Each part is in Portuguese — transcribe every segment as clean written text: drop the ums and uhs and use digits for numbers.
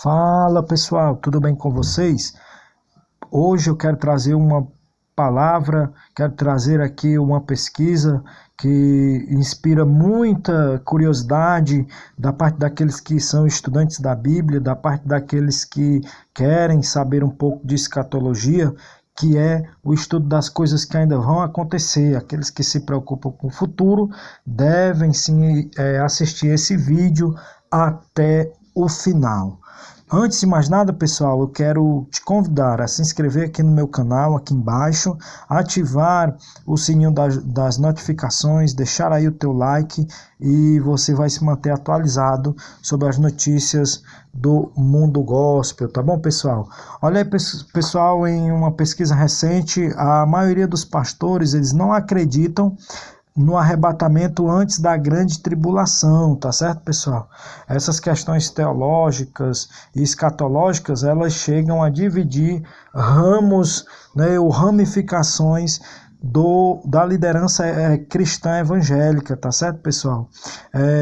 Fala pessoal, tudo bem com vocês? Hoje eu quero trazer uma palavra, quero trazer aqui uma pesquisa que inspira muita curiosidade da parte daqueles que são estudantes da Bíblia, da parte daqueles que querem saber um pouco de escatologia, que é o estudo das coisas que ainda vão acontecer. Aqueles que se preocupam com o futuro devem sim assistir esse vídeo até o final. Antes de mais nada, pessoal, eu quero te convidar a se inscrever aqui no meu canal, aqui embaixo, ativar o sininho das notificações, deixar aí o teu like e você vai se manter atualizado sobre as notícias do mundo gospel, tá bom, pessoal? Olha aí, pessoal, em uma pesquisa recente, a maioria dos pastores, eles não acreditam no arrebatamento antes da grande tribulação, tá certo, pessoal? Essas questões teológicas e escatológicas, elas chegam a dividir ramos, né, ou ramificações da liderança cristã evangélica, tá certo, pessoal?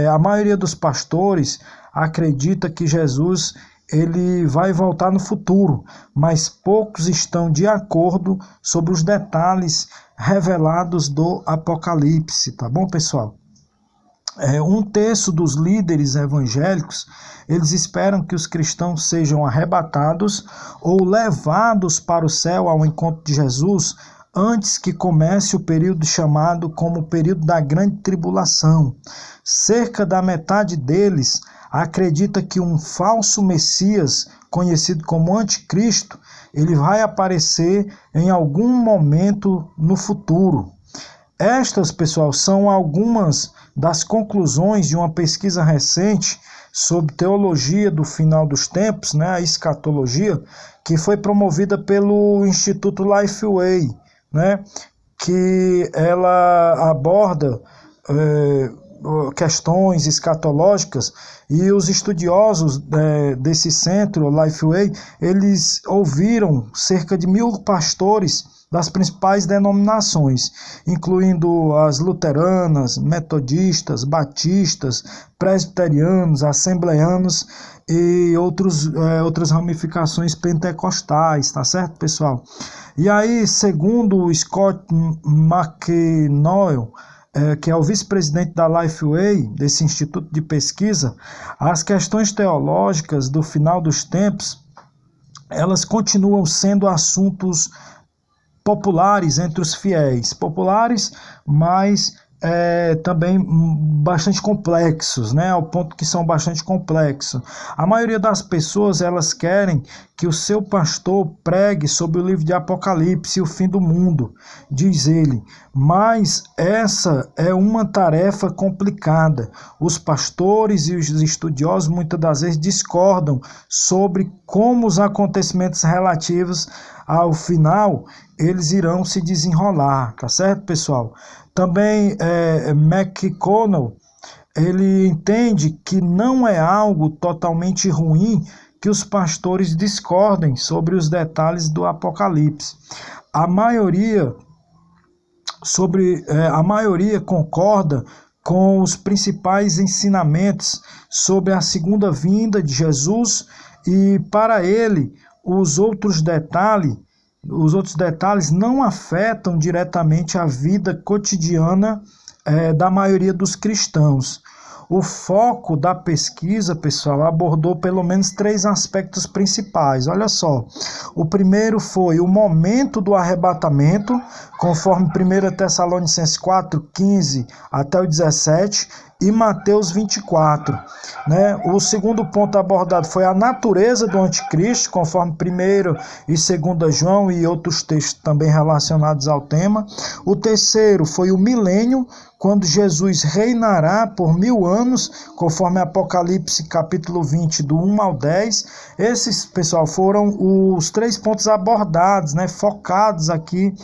A maioria dos pastores acredita que Jesus ele vai voltar no futuro, mas poucos estão de acordo sobre os detalhes revelados do Apocalipse, tá bom, pessoal? Um terço dos líderes evangélicos, eles esperam que os cristãos sejam arrebatados ou levados para o céu ao encontro de Jesus antes que comece o período chamado como o período da grande tribulação. Cerca da metade deles acredita que um falso Messias, conhecido como Anticristo, ele vai aparecer em algum momento no futuro. Estas, pessoal, são algumas das conclusões de uma pesquisa recente sobre teologia do final dos tempos, né, a escatologia, que foi promovida pelo Instituto Lifeway, né, que ela aborda questões escatológicas, e os estudiosos desse centro, Lifeway, eles ouviram cerca de 1.000 pastores das principais denominações, incluindo as luteranas, metodistas, batistas, presbiterianos, assembleanos e outras ramificações pentecostais, tá certo, pessoal? E aí, segundo o Scott McNeil, que é o vice-presidente da Lifeway, desse instituto de pesquisa, as questões teológicas do final dos tempos, elas continuam sendo assuntos populares entre os fiéis, populares, mas também bastante complexos, né? Ao ponto que são bastante complexos. A maioria das pessoas, elas querem que o seu pastor pregue sobre o livro de Apocalipse e o fim do mundo, diz ele. Mas essa é uma tarefa complicada. Os pastores e os estudiosos muitas das vezes discordam sobre como os acontecimentos relativos ao final eles irão se desenrolar, tá certo, pessoal? Também McConnell, ele entende que não é algo totalmente ruim que os pastores discordem sobre os detalhes do Apocalipse. A maioria concorda com os principais ensinamentos sobre a segunda vinda de Jesus, e para ele os outros detalhes não afetam diretamente a vida cotidiana da maioria dos cristãos. O foco da pesquisa, pessoal, abordou pelo menos 3 aspectos principais. Olha só, o primeiro foi o momento do arrebatamento, conforme 1 Tessalonicenses 4:15 até o 17, e Mateus 24. Né? O segundo ponto abordado foi a natureza do anticristo, conforme 1 e 2 João e outros textos também relacionados ao tema. O terceiro foi o milênio, quando Jesus reinará por 1000 anos, conforme Apocalipse capítulo 20, do 1 ao 10. Esses, pessoal, foram os 3 pontos abordados, né, focados aqui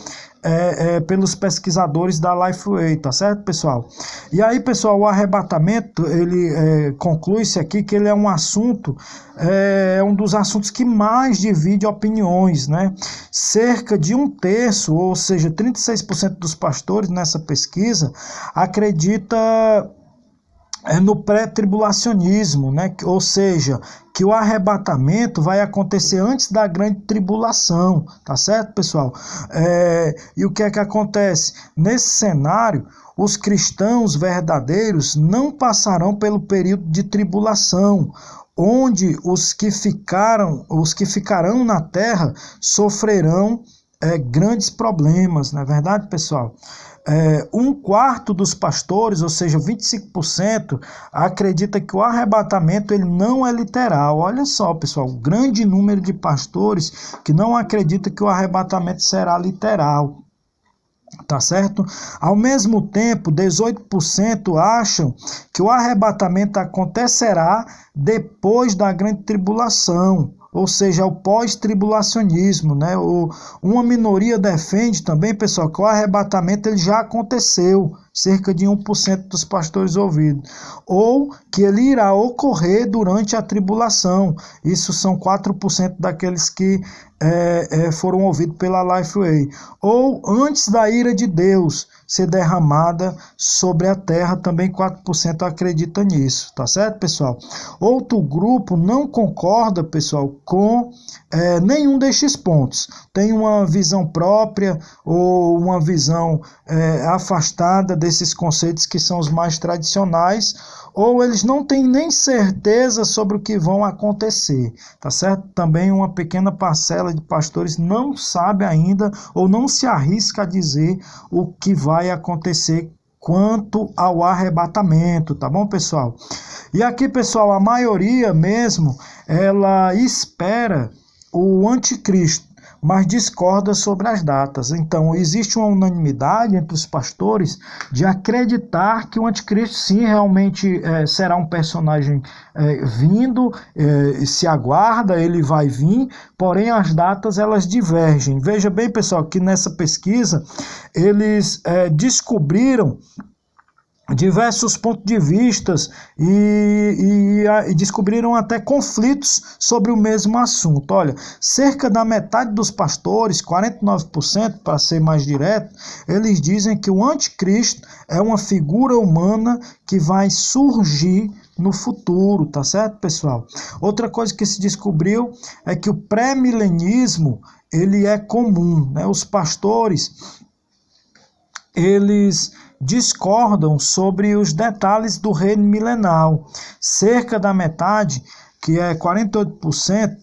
pelos pesquisadores da Lifeway, tá certo, pessoal? E aí, pessoal, o arrebatamento, ele conclui-se aqui que ele é um assunto, um dos assuntos que mais divide opiniões, né? Cerca de 1/3, ou seja, 36% dos pastores nessa pesquisa acredita no pré-tribulacionismo, né? Ou seja, que o arrebatamento vai acontecer antes da grande tribulação, tá certo, pessoal? E o que é que acontece? Nesse cenário, os cristãos verdadeiros não passarão pelo período de tribulação, onde os que ficarão na terra sofrerão grandes problemas, não é verdade, pessoal? Um quarto dos pastores, ou seja, 25%, acredita que o arrebatamento ele não é literal. Olha só, pessoal, grande número de pastores que não acreditam que o arrebatamento será literal. Tá certo? Ao mesmo tempo, 18% acham que o arrebatamento acontecerá depois da grande tribulação, ou seja, o pós-tribulacionismo, né? Uma minoria defende também, pessoal, que o arrebatamento ele já aconteceu, cerca de 1% dos pastores ouvidos, ou que ele irá ocorrer durante a tribulação. Isso são 4% daqueles que foram ouvidos pela Lifeway, ou antes da ira de Deus ser derramada sobre a terra, também 4% acredita nisso, tá certo, pessoal? Outro grupo não concorda, pessoal, com nenhum destes pontos, tem uma visão própria ou uma visão afastada desses conceitos que são os mais tradicionais, ou eles não têm nem certeza sobre o que vão acontecer, tá certo? Também uma pequena parcela de pastores não sabe ainda ou não se arrisca a dizer o que vai acontecer quanto ao arrebatamento, tá bom, pessoal? E aqui, pessoal, a maioria mesmo, ela espera o anticristo, mas discorda sobre as datas. Então, existe uma unanimidade entre os pastores de acreditar que o anticristo, sim, realmente será um personagem vindo, se aguarda, ele vai vir, porém as datas elas divergem. Veja bem, pessoal, que nessa pesquisa eles descobriram diversos pontos de vistas e descobriram até conflitos sobre o mesmo assunto. Olha, cerca da metade dos pastores, 49%, para ser mais direto, eles dizem que o anticristo é uma figura humana que vai surgir no futuro, tá certo, pessoal? Outra coisa que se descobriu é que o pré-milenismo ele é comum, né? Os pastores eles discordam sobre os detalhes do reino milenal. Cerca da metade, que é 48%,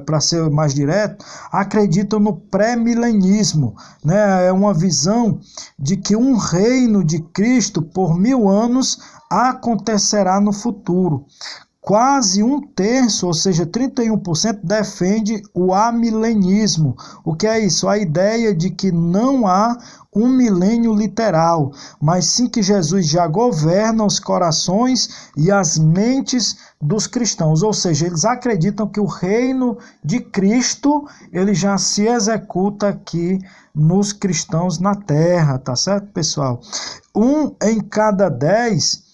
para ser mais direto, acreditam no pré-milenismo, né? É uma visão de que um reino de Cristo por 1000 anos acontecerá no futuro. Quase um terço, ou seja, 31%, defende o amilenismo. O que é isso? A ideia de que não há um milênio literal, mas sim que Jesus já governa os corações e as mentes dos cristãos. Ou seja, eles acreditam que o reino de Cristo ele já se executa aqui nos cristãos na terra, tá certo, pessoal? 1 em cada 10,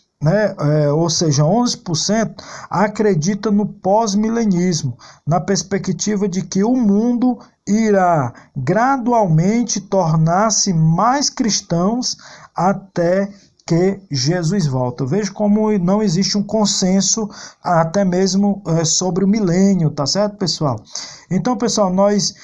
ou seja, 11%, acredita no pós-milenismo, na perspectiva de que o mundo irá gradualmente tornar-se mais cristãos até que Jesus volta. Veja como não existe um consenso até mesmo sobre o milênio, tá certo, pessoal? Então, pessoal, nós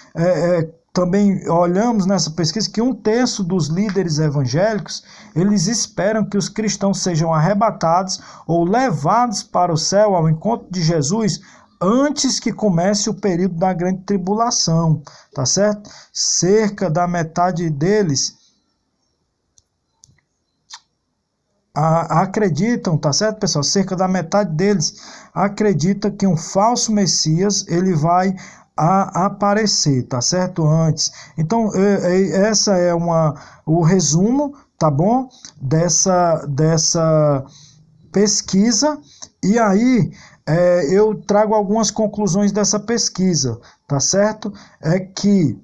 também olhamos nessa pesquisa que um terço dos líderes evangélicos, eles esperam que os cristãos sejam arrebatados ou levados para o céu ao encontro de Jesus antes que comece o período da grande tribulação, tá certo? Cerca da metade deles acreditam, tá certo, pessoal? Cerca da metade deles acredita que um falso Messias, ele vai aparecer, tá certo? Antes. Então, essa é o resumo, tá bom? Dessa pesquisa. E aí, eu trago algumas conclusões dessa pesquisa, tá certo? É que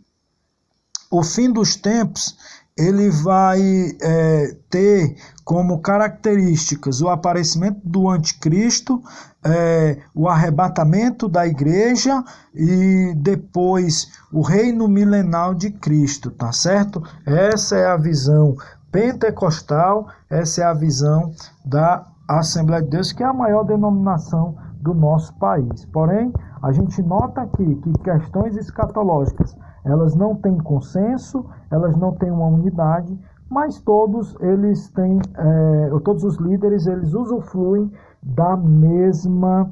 o fim dos tempos, ele vai ter como características o aparecimento do anticristo, o arrebatamento da igreja e depois o reino milenal de Cristo, tá certo? Essa é a visão pentecostal, essa é a visão da a Assembleia de Deus, que é a maior denominação do nosso país. Porém, a gente nota aqui que questões escatológicas, elas não têm consenso, elas não têm uma unidade, mas todos eles têm, todos os líderes, eles usufruem da mesma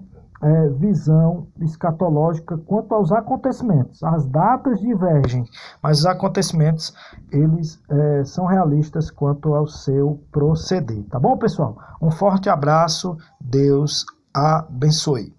visão escatológica quanto aos acontecimentos. As datas divergem, mas os acontecimentos, eles são realistas quanto ao seu proceder. Tá bom, pessoal? Um forte abraço, Deus abençoe.